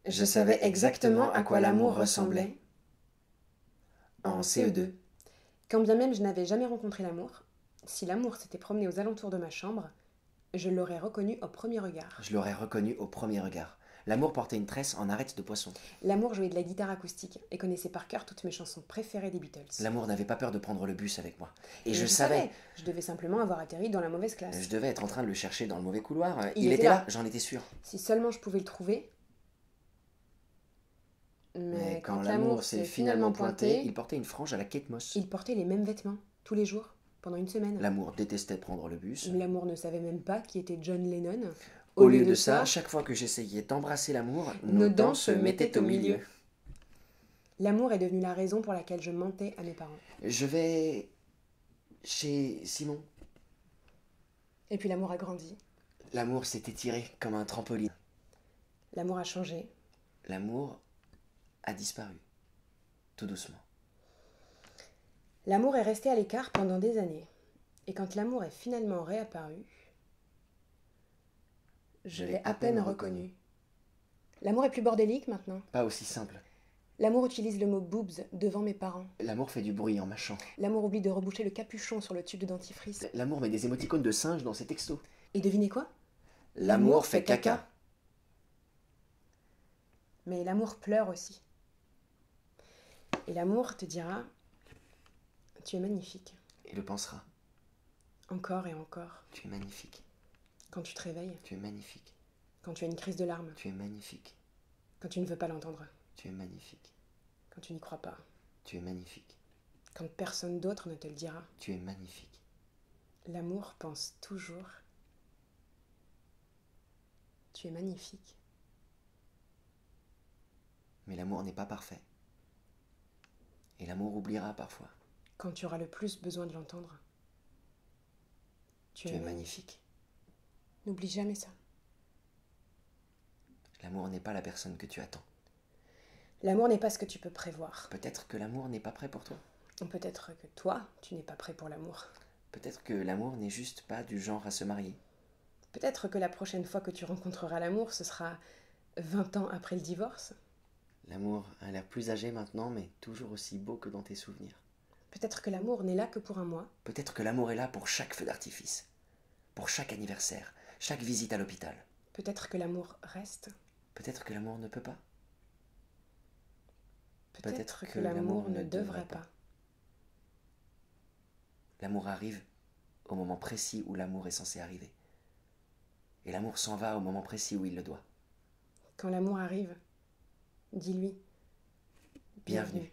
Je savais exactement à quoi l'amour ressemblait en CE2. Quand bien même je n'avais jamais rencontré l'amour, si l'amour s'était promené aux alentours de ma chambre, je l'aurais reconnu au premier regard. Je l'aurais reconnu au premier regard. L'amour portait une tresse en arête de poisson. L'amour jouait de la guitare acoustique et connaissait par cœur toutes mes chansons préférées des Beatles. L'amour n'avait pas peur de prendre le bus avec moi. Et Mais je savais, je devais simplement avoir atterri dans la mauvaise classe. je devais être en train de le chercher dans le mauvais couloir. Il Il était était là. là, j'en étais sûr. Si seulement je pouvais le trouver. Mais quand l'amour s'est finalement pointé, il portait une frange à la Kate Moss. il portait les mêmes vêtements, tous les jours, pendant une semaine. L'amour détestait prendre le bus. L'amour ne savait même pas qui était John Lennon. Au lieu de ça, chaque fois que j'essayais d'embrasser l'amour, nos dents se mettaient au milieu. L'amour est devenu la raison pour laquelle je mentais à mes parents. Je vais chez Simon. Et puis l'amour a grandi. L'amour s'est étiré comme un trampoline. L'amour a changé. L'amour a disparu, tout doucement. L'amour est resté à l'écart pendant des années. Et quand l'amour est finalement réapparu, je l'ai à peine reconnu. L'amour est plus bordélique maintenant. Pas aussi simple. L'amour utilise le mot boobs devant mes parents. L'amour fait du bruit en mâchant. L'amour oublie de reboucher le capuchon sur le tube de dentifrice. L'amour met des émoticônes de singe dans ses textos. Et devinez quoi? L'amour fait caca. Mais l'amour pleure aussi. Et l'amour te dira, tu es magnifique. Et le pensera. Encore et encore. Tu es magnifique. Quand tu te réveilles. Tu es magnifique. Quand tu as une crise de larmes. Tu es magnifique. Quand tu ne veux pas l'entendre. Tu es magnifique. Quand tu n'y crois pas. Tu es magnifique. Quand personne d'autre ne te le dira. Tu es magnifique. L'amour pense toujours. Tu es magnifique. Mais l'amour n'est pas parfait. Et l'amour oubliera parfois. Quand tu auras le plus besoin de l'entendre. Tu es magnifique. N'oublie jamais ça. L'amour n'est pas la personne que tu attends. L'amour n'est pas ce que tu peux prévoir. Peut-être que l'amour n'est pas prêt pour toi. Peut-être que toi, tu n'es pas prêt pour l'amour. Peut-être que l'amour n'est juste pas du genre à se marier. Peut-être que la prochaine fois que tu rencontreras l'amour, ce sera 20 ans après le divorce. L'amour a l'air plus âgé maintenant, mais toujours aussi beau que dans tes souvenirs. Peut-être que l'amour n'est là que pour un mois. Peut-être que l'amour est là pour chaque feu d'artifice, pour chaque anniversaire, chaque visite à l'hôpital. Peut-être que l'amour reste. Peut-être que l'amour ne peut pas. Peut-être que l'amour ne devrait pas. L'amour arrive au moment précis où l'amour est censé arriver. Et l'amour s'en va au moment précis où il le doit. Quand l'amour arrive, dis-lui Bienvenue.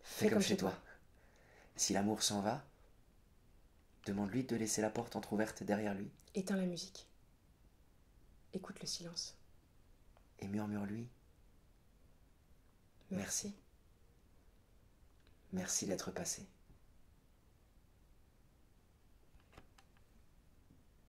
Fais comme chez toi. Si l'amour s'en va, demande-lui de laisser la porte entr'ouverte derrière lui. Éteins la musique. Écoute le silence. Et murmure-lui. Merci. Merci d'être passé.